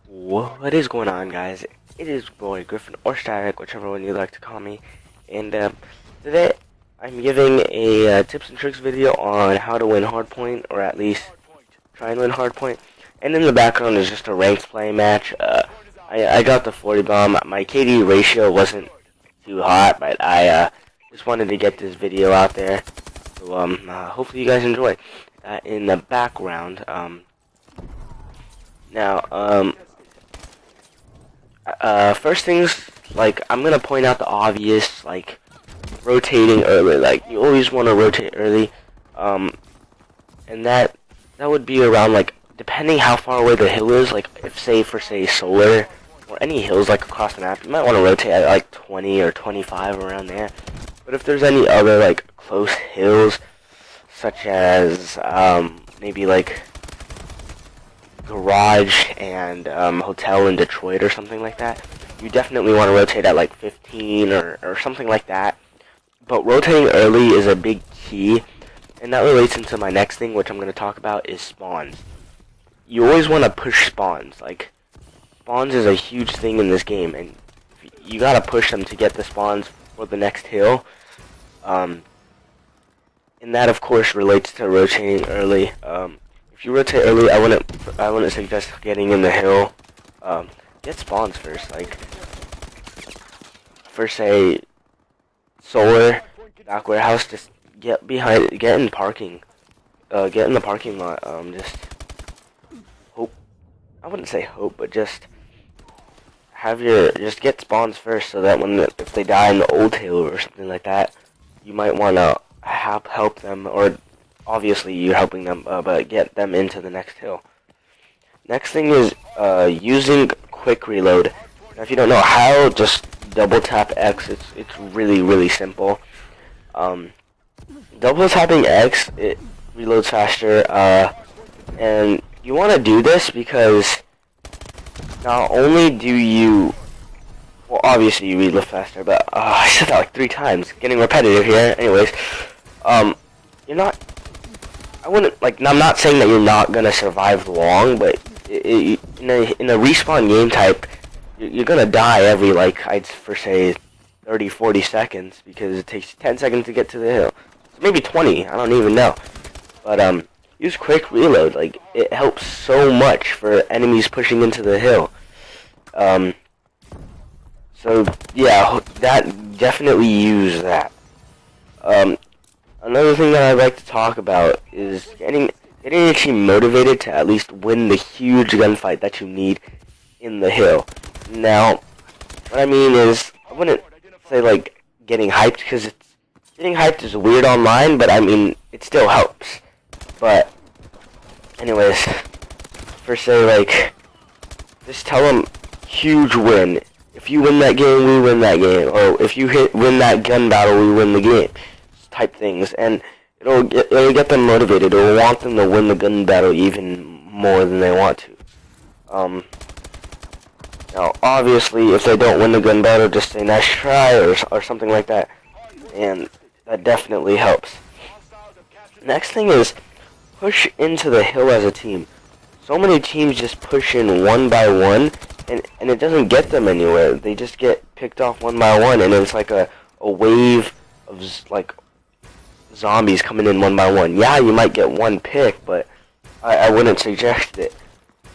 What is going on, guys? It is boy Griffin or Static, whichever one you like to call me. And today I'm giving a tips and tricks video on how to win Hardpoint, or at least try and win Hardpoint. And in the background is just a ranked play match. I got the 40 bomb. My KD ratio wasn't too hot, but I just wanted to get this video out there. So hopefully you guys enjoy. In the background, first things, like, I'm gonna point out the obvious, like, rotating early. Like, you always want to rotate early, and that would be around, like, depending how far away the hill is. Like, if, say, solar, or any hills, like, across the map, you might want to rotate at, like, 20 or 25, around there. But if there's any other, like, close hills, such as, maybe, like, garage and hotel in Detroit or something like that, you definitely want to rotate at like 15 or something like that. But rotating early is a big key, and that relates into my next thing, which I'm going to talk about, is spawns. You always want to push spawns. Like, spawns is a huge thing in this game, and you got to push them to get the spawns for the next hill. And that, of course, relates to rotating early. If you rotate early, I wouldn't suggest getting in the hill. Get spawns first. Like, for, say, solar, back warehouse, just get in parking. Get in the parking lot. Just hope. I wouldn't say hope, but just just get spawns first, so that if they die in the old hill or something like that, you might want to help them, or obviously you're helping them, but get them into the next hill. Next thing is using quick reload. Now, if you don't know how, just double tap X. It's really simple. Double tapping X, it reloads faster, and you want to do this because not only do you, well, obviously you reload faster, but I said that like 3 times, getting repetitive here. Anyways, you're not, I wouldn't, like, I'm not saying that you're not gonna survive long, but in a respawn game type, you're gonna die every, like, I'd for say 30-40 seconds, because it takes 10 seconds to get to the hill. So maybe 20, I don't even know. But use quick reload. Like, it helps so much for enemies pushing into the hill. So yeah, that, definitely use that. Another thing that I'd like to talk about is getting your team motivated to at least win the huge gunfight that you need in the hill. Now, what I mean is, I wouldn't say, like, getting hyped, because getting hyped is weird online, but I mean, it still helps. But anyways, for, say, like, just tell them, huge win. If you win that game, we win that game. Or if you win that gun battle, we win the game. Type things, and it'll get them motivated. It'll want them to win the gun battle even more than they want to. Now, obviously, if they don't win the gun battle, just say nice try or something like that, and that definitely helps. Next thing is push into the hill as a team. So many teams just push in one by one, and it doesn't get them anywhere. They just get picked off one by one, and it's like a wave of, like, zombies coming in one by one. Yeah, you might get one pick, but I wouldn't suggest it.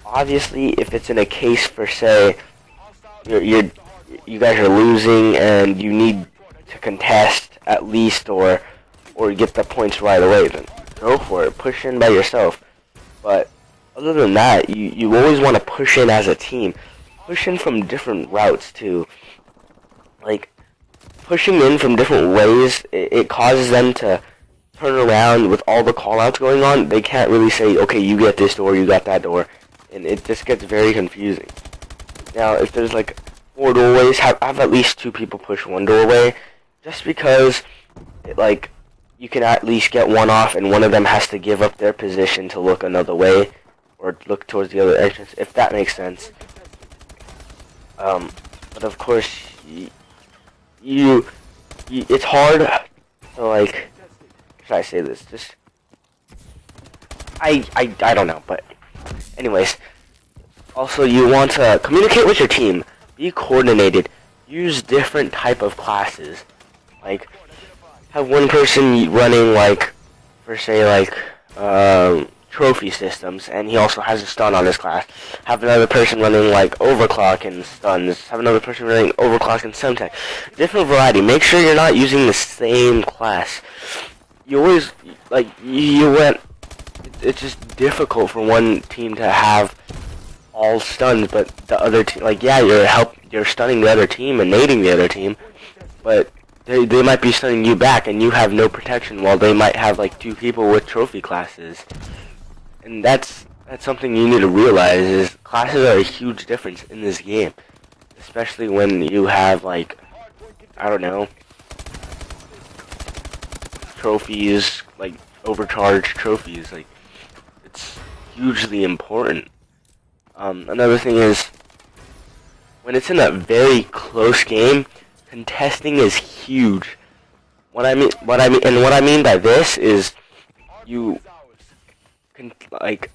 Obviously, if it's in a case for, say, you guys are losing and you need to contest at least, or get the points right away, then go for it. Push in by yourself. But other than that, you always want to push in as a team. Push in from different routes too. Like, pushing in from different ways, it causes them to turn around with all the callouts going on. They can't really say, okay, you get this door, you got that door, and it just gets very confusing. Now, if there's like 4 doorways, have at least 2 people push 1 doorway, just because you can at least get one off, and one of them has to give up their position to look another way, or look towards the other entrance, if that makes sense. But of course, it's hard to, like, should I say this? I don't know, but anyways, Also, you want to communicate with your team. Be coordinated. Use different type of classes. Like, have one person running, like, for say, like, trophy systems, and he also has a stun on his class. Have another person running, like, overclock and stuns. Have another person running overclock and semtech. Different variety. Make sure you're not using the same class. You always, like, it's just difficult for one team to have all stuns, but the other team, like, yeah, you're stunning the other team and nading the other team, but they might be stunning you back, and you have no protection, while they might have like 2 people with trophy classes. And that's something you need to realize, is classes are a huge difference in this game, especially when you have, like, I don't know, trophies, like overcharged trophies. Like, it's hugely important. Another thing is, when it's in a very close game, contesting is huge. What I mean by this is, you can, like,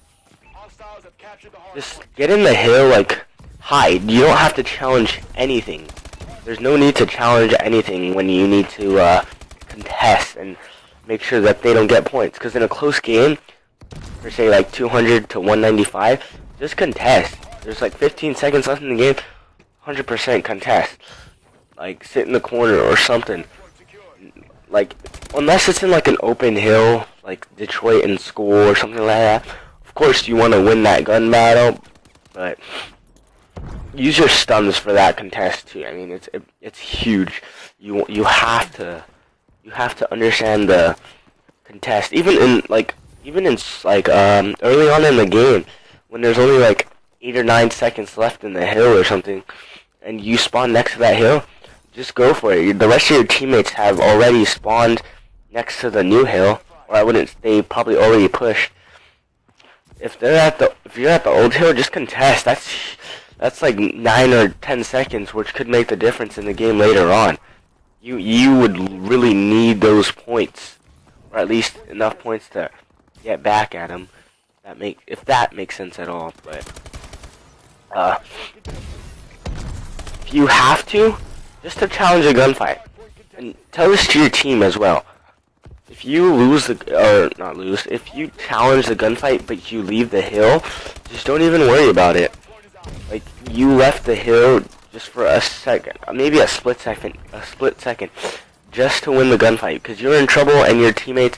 just get in the hill, like, hide. You don't have to challenge anything. There's no need to challenge anything when you need to contest and make sure that they don't get points. Because in a close game, for say like 200 to 195, just contest. There's like 15 seconds left in the game. 100% contest. Like, sit in the corner or something. Like, unless it's in like an open hill, like Detroit in school or something like that. Of course, you want to win that gun battle, but use your stuns for that contest too. I mean, it's huge. You have to understand the contest. Even in early on in the game, when there's only like 8 or 9 seconds left in the hill or something, and you spawn next to that hill, just go for it. The rest of your teammates have already spawned next to the new hill, or they probably already pushed. If you're at the old hill, just contest. That's like 9 or 10 seconds, which could make the difference in the game later on. You would really need those points, or at least enough points to get back at them. If that makes sense at all. But if you have to, just to challenge a gunfight, and tell this to your team as well. If you if you challenge the gunfight but you leave the hill, just don't even worry about it. Like, you left the hill just for a second, maybe a split second, just to win the gunfight, because you're in trouble and your teammates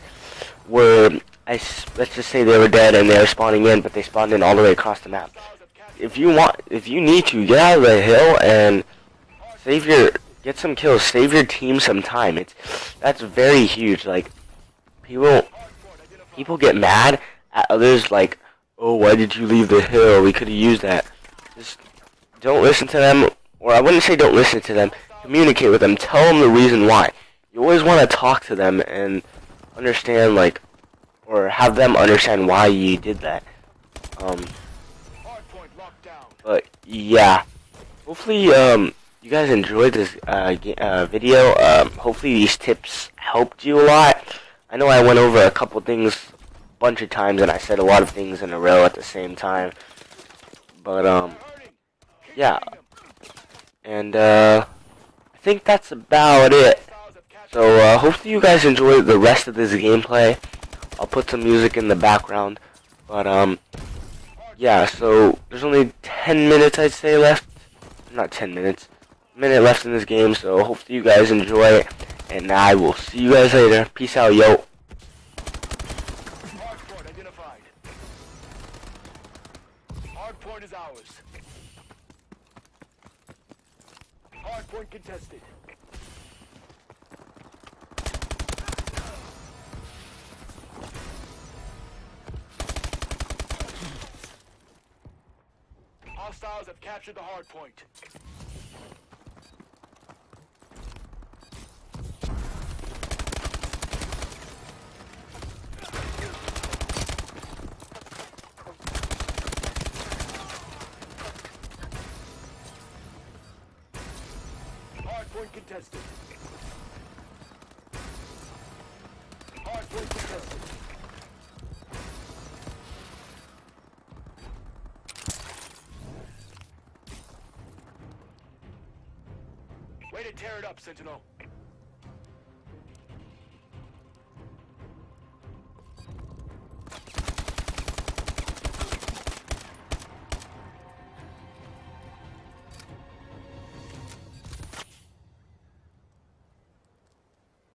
were, let's just say they were dead and they were spawning in, but they spawned in all the way across the map. If you need to, get out of the hill and get some kills, save your team some time. That's very huge. Like, people get mad at others, like, oh, why did you leave the hill? We could have used that. Just don't listen to them, or I wouldn't say don't listen to them. Communicate with them. Tell them the reason why. You always want to talk to them and understand, like, or have them understand why you did that. But yeah, hopefully you guys enjoyed this video. Hopefully these tips helped you a lot. I know I went over a couple things a bunch of times, and I said a lot of things in a row at the same time. But yeah, and I think that's about it. So hopefully you guys enjoy the rest of this gameplay. I'll put some music in the background. But yeah, so there's only 10 minutes, I'd say, left. Not 10 minutes. A minute left in this game, so hopefully you guys enjoy it. And I will see you guys later. Peace out, yo. Hardpoint identified. Hardpoint is ours. Hardpoint contested. Hostiles have captured the hardpoint. Hardpoint contested. Hardpoint contested. Way to tear it up, Sentinel.